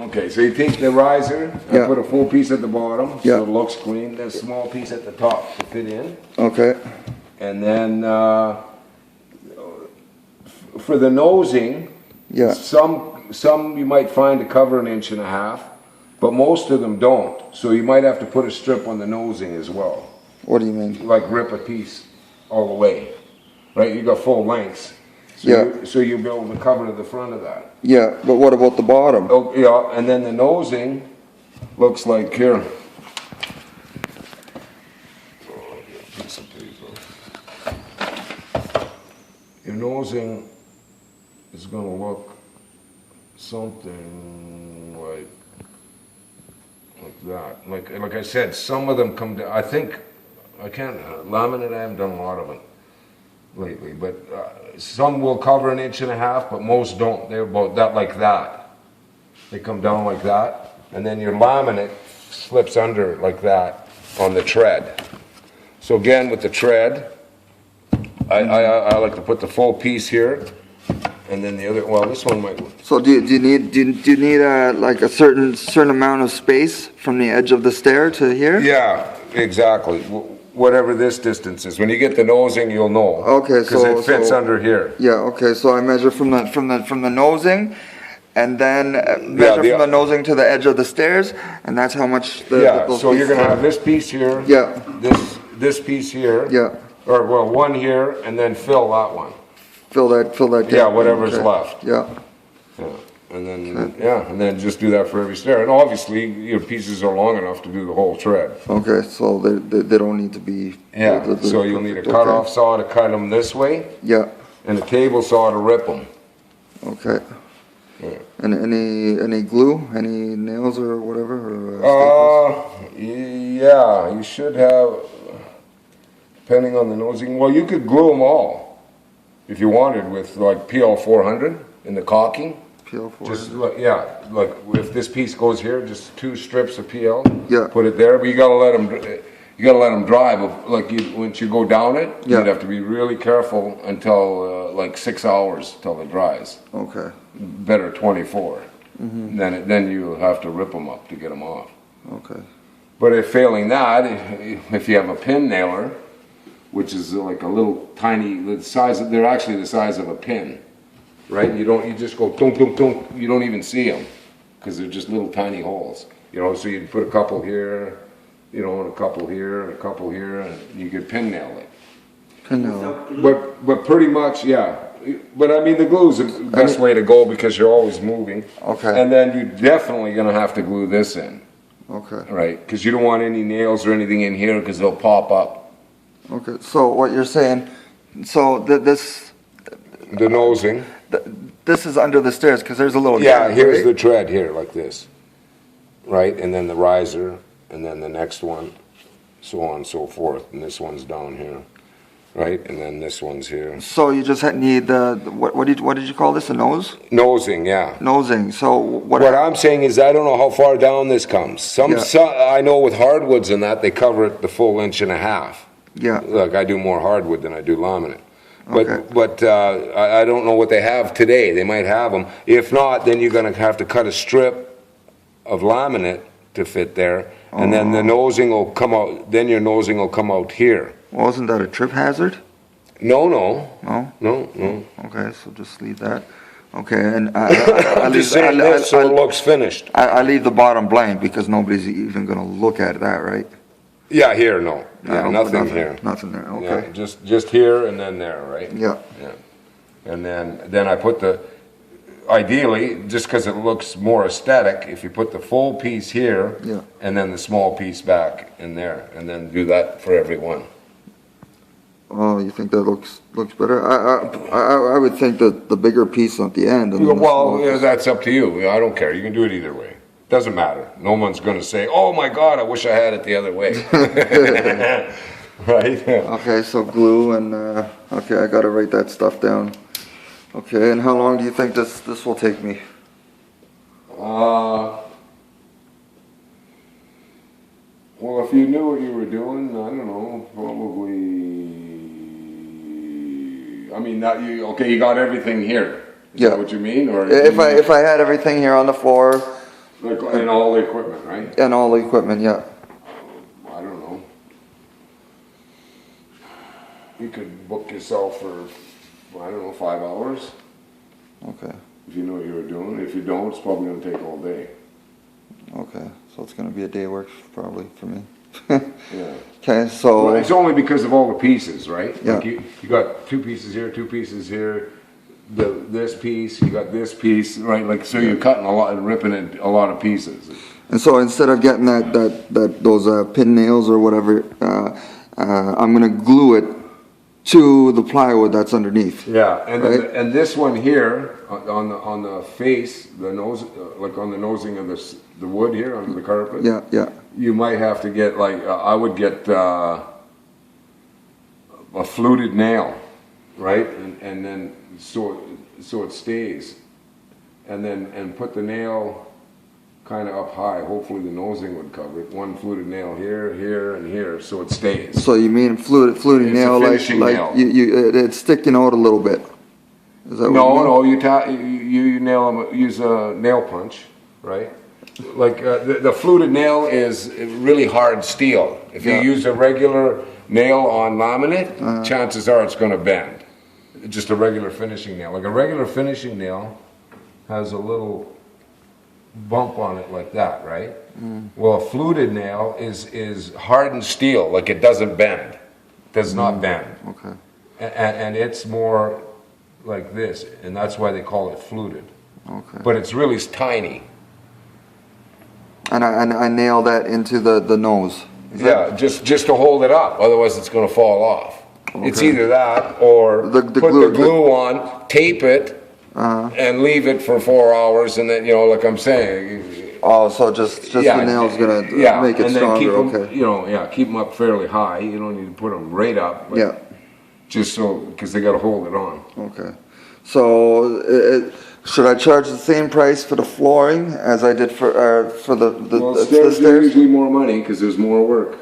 Okay, so you take the riser, Yeah. put a full piece at the bottom, Yeah. so it looks clean, then a small piece at the top to fit in. Okay. And then, for the nosing, Yeah. some you might find to cover 1.5 inches, but most of them don't. So you might have to put a strip on the nosing as well. What do you mean? Like rip a piece all the way, right? You got full lengths. So Yeah. so you'll be able to cover the front of that. Yeah, but what about the bottom? Oh, yeah, and then the nosing looks like here. Your nosing is gonna look something like that. Like I said, some of them come down. I think I can't laminate. I haven't done a lot of it lately, but some will cover 1.5 inches, but most don't. They're about that, like that. They come down like that, and then your laminate slips under like that on the tread. So again, with the tread, I like to put the full piece here, and then the other. Well, this one might. So do you need like a certain amount of space from the edge of the stair to here? Yeah, exactly. Whatever this distance is. When you get the nosing, you'll know. Okay, because it fits under here. Yeah. Okay. So I measure from the nosing, and then measure from the nosing to the edge of the stairs, and that's how much. So you're gonna have this piece here. Yeah. This piece here. Yeah. Or well, one here, and then fill that one. Fill that. Yeah, whatever's left. Yeah. Yeah. And then and then just do that for every stair. And obviously, your pieces are long enough to do the whole tread. Okay, so they don't need to be. Yeah. So you'll need a cut-off saw to cut them this way. Yeah. And a table saw to rip them. Okay. Yeah. And any glue, any nails or whatever? Yeah, you should have. Depending on the nosing, well, you could glue them all if you wanted with like PL 400 in the caulking. PL 400. Just like if this piece goes here, just 2 strips of PL. Yeah. Put it there, but you gotta let them dry. But like once you go down it, Yeah. you'd have to be really careful until like 6 hours till it dries. Okay. Better 24. Mm-hmm. Then you have to rip them up to get them off. Okay. But if failing that, if you have a pin nailer, which is like a little tiny, they're actually the size of a pin, right? You just go tunk, tunk, tunk, you don't even see them, because they're just little tiny holes, so you'd put a couple here, and a couple here, and a couple here, and you could pin nail it. Pin nail. But pretty much, yeah. But I mean, the glue's the best way to go, because you're always moving. Okay. And then you're definitely gonna have to glue this in. Okay. Right, because you don't want any nails or anything in here, because they'll pop up. Okay, so what you're saying, so this... The nosing. This is under the stairs, because there's a little... Yeah, gap, here's right? the tread here, like this. Right, and then the riser, and then the next one, so on and so forth. And this one's down here, right? And then this one's here. So you just need what did you call this, a nose? Nosing, yeah. Nosing, so What I'm saying is I don't know how far down this comes. Some I know with hardwoods and that, they cover it the full 1.5 inches. Yeah. Look, I do more hardwood than I do laminate. Okay. But I don't know what they have today. They might have them. If not, then you're going to have to cut a strip of laminate to fit there, and then the nosing will come out. Then your nosing will come out here. Well, isn't that a trip hazard? No. No? Okay, so just leave that. Okay, and I'm just saying this so it looks finished. I leave the bottom blank because nobody's even going to look at that, right? Yeah, here, no. Yeah, nothing here. Nothing there, okay. Yeah, just here and then there, right? Yeah. Yeah. And then I put ideally, just because it looks more aesthetic, if you put the full piece here, and then the small piece back in there, and then do that for every one. Oh, you think that looks better? I would think that the bigger piece at the end. And that's up to you. I don't care. You can do it either way. Doesn't matter. No one's going to say, "Oh my God, I wish I had it the other way." Right? Okay, so glue and okay, I got to write that stuff down. Okay, and how long do you think this will take me? Well, if you knew what you were doing, I don't know, probably. I mean, you got everything here. Is that what you mean, or if I had everything here on the floor, Like, and all the equipment, right? And all the equipment, yeah. I don't know. You could book yourself for, I don't know, 5 hours. Okay. If you know what you were doing. If you don't, it's probably going to take all day. Okay, so it's going to be a day work probably for me. Yeah. Okay, so Well, it's only because of all the pieces, right? Yeah. Like you got 2 pieces here, 2 pieces here. This piece, you got this piece, right? Like, so you're cutting a lot and ripping it a lot of pieces. and so instead of getting those pin nails or whatever, I'm going to glue it to the plywood that's underneath. Yeah, and Right. then, and this one here on the face, the nose, like on the nosing of the wood here under the carpet. Yeah, yeah. You might have to get like I would get a fluted nail, right? And then so it stays, and then put the nail kind of up high. Hopefully the nosing would cover it. One fluted nail here, here, and here, so it stays. So you mean fluted It's nail, a like finishing nail. it's sticking out a little bit. Is that what you mean? No, you nail them. Use a nail punch, right? Like the fluted nail is really hard steel. If you Yeah. use a regular nail on laminate, chances are it's going to bend. Just a regular finishing nail. Like a regular finishing nail has a little bump on it like that, right? Well, a fluted nail is hardened steel. Like it doesn't bend. Does not bend. Okay. And it's more like this, and that's why they call it fluted. Okay. But it's really tiny. And I nail that into the nose. Is Yeah, just to hold it up. Otherwise, it's going to fall off. It's Okay. either that or The put glue- the glue on, tape it, and leave it for 4 hours, and then like I'm saying. Oh, so just the nail's gonna make it and then stronger. keep 'em, Okay. keep them up fairly high. You don't need to put them right up. But Yeah. Just so because they got to hold it on. Okay. So should I charge the same price for the flooring as I did for the Well, the stairs are stairs? usually more money because there's more work,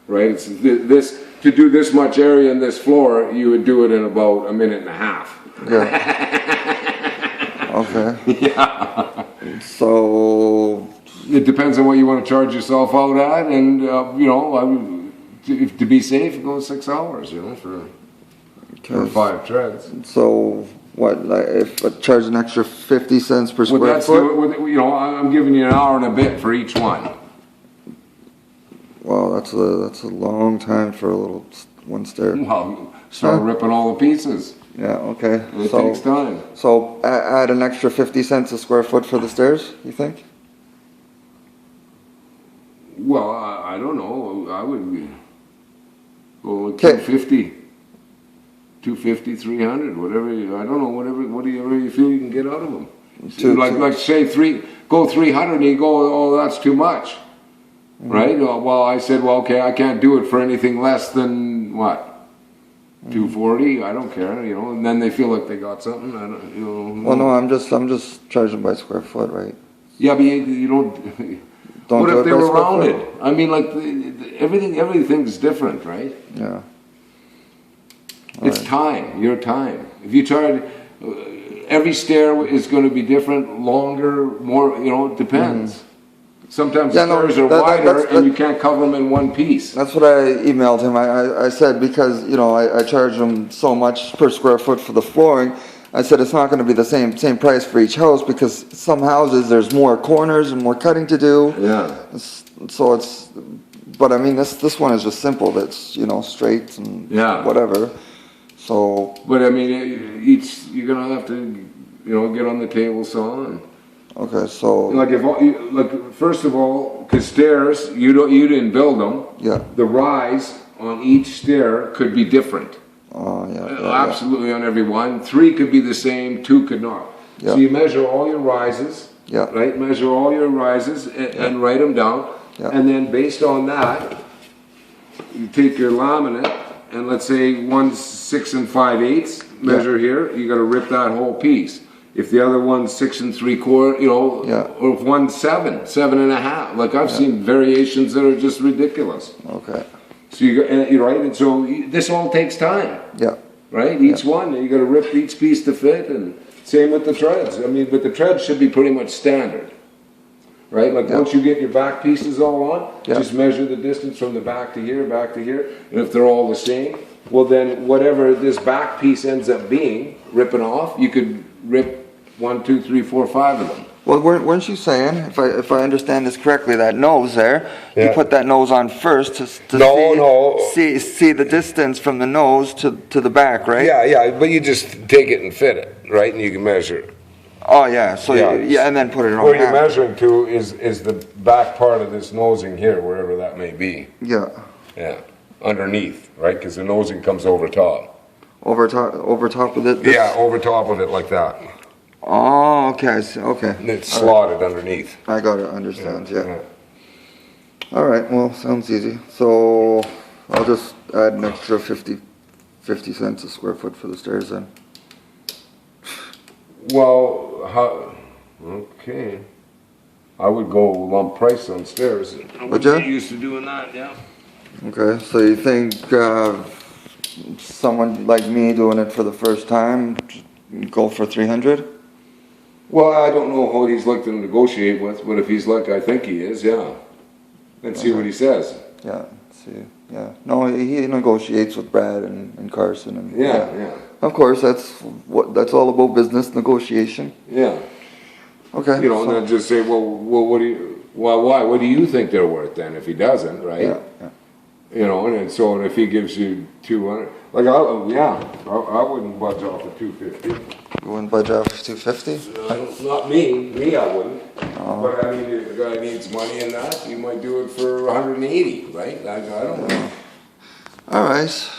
right? It's this to do this much area in this floor, you would do it in about a minute and a half. Yeah. Okay. Yeah. So It depends on what you want to charge yourself out at, and I would, to be safe, go 6 hours, for 5 treads. so what? Like if I charge an extra 50 cents per Well, square that's foot? I'm giving you an hour and a bit for each one. Wow, that's a long time for a little one stair. Well, start ripping all the pieces. Yeah. Okay. It takes time. So add an extra 50 cents a square foot for the stairs, you think? Well, I don't know. I would go with Okay. 250, 300, whatever. I don't know, whatever you feel you can get out of them. Two- Like say 300 and you go, oh, that's too much. Right? Well, I said, well, okay, I can't do it for anything less than what? 240? I don't care, and then they feel like they got something. I don't, Well, no, I'm just charging by square foot, right? Yeah, but you don't. Don't What do if it they by were square foot? rounded? I mean, like everything's different, right? Yeah. It's time, your time. If you charge, every stair is going to be different, longer, more. It depends. Sometimes Yeah, the no, stairs are wider, and you can't cover them in one piece. That's what I emailed him. I said because I charge him so much per square foot for the flooring. I said it's not going to be the same price for each house because some houses there's more corners and more cutting to do. Yeah. So but I mean this one is just simple. That's straight and Yeah. whatever. So But I mean, you're gonna have to, get on the table saw and. okay, so First of all, because stairs, you didn't build them. yeah. The rise on each stair could be different. Oh yeah. Absolutely on every one. 3 could be the same, 2 could not. Yeah. So you measure all your rises. Yeah. Right. Measure all your rises and write them down. Yeah. And then based on that, you take your laminate and let's say 1 6 5/8 measure here. You got to rip that whole piece. If the other one's 6 3/4, Yeah. or if one's 7 7.5. Like I've seen variations that are just ridiculous. Okay. So you're right, and so this all takes time, Yeah. right? Each one, you got to rip each piece to fit, and same with the treads. I mean, but the treads should be pretty much standard. right? Like, Yeah. once you get your back pieces all on, Yeah. just measure the distance from the back to here, and if they're all the same, well then, whatever this back piece ends up being, ripping off, you could rip 1, 2, 3, 4, 5 of them. Well, weren't you saying, if I understand this correctly, that nose there, you Yeah. put that nose on first to No. see the distance from the nose to the back, right? Yeah, but you just take it and fit it, right? And you can measure it. Oh, yeah, so, Yeah. and then put it on Where you're after. measuring to is the back part of this nosing here, wherever that may be. Yeah, Yeah, underneath, right? Because the nosing comes over top. over top of it? Yeah, over top of it like that. Oh, okay, I see, okay. And it's slotted underneath. I got it, understand, yeah. All right, well, sounds easy. So I'll just add an extra 50 cents a square foot for the stairs then. Well, okay. I would go lump price on stairs. Would ya? Get used to doing that, yeah. Okay, so you think someone like me doing it for the first time, go for 300? Well, I don't know who he's like to negotiate with, but if he's like I think he is, yeah. And see what he says. Yeah, see, yeah. No, he negotiates with Brad and Carson and Yeah. Of course, that's all about business negotiation. Yeah. Okay. You know, and then just say, well, what do you, well, why? What do you think they're worth then? If he doesn't, right? Yeah. You know, and then, so if he gives you 200, like I wouldn't budge off the 250. You wouldn't budge off 250? Not me, I wouldn't. But I mean, if the guy needs money in that, you might do it for 180, right? I don't know. All right.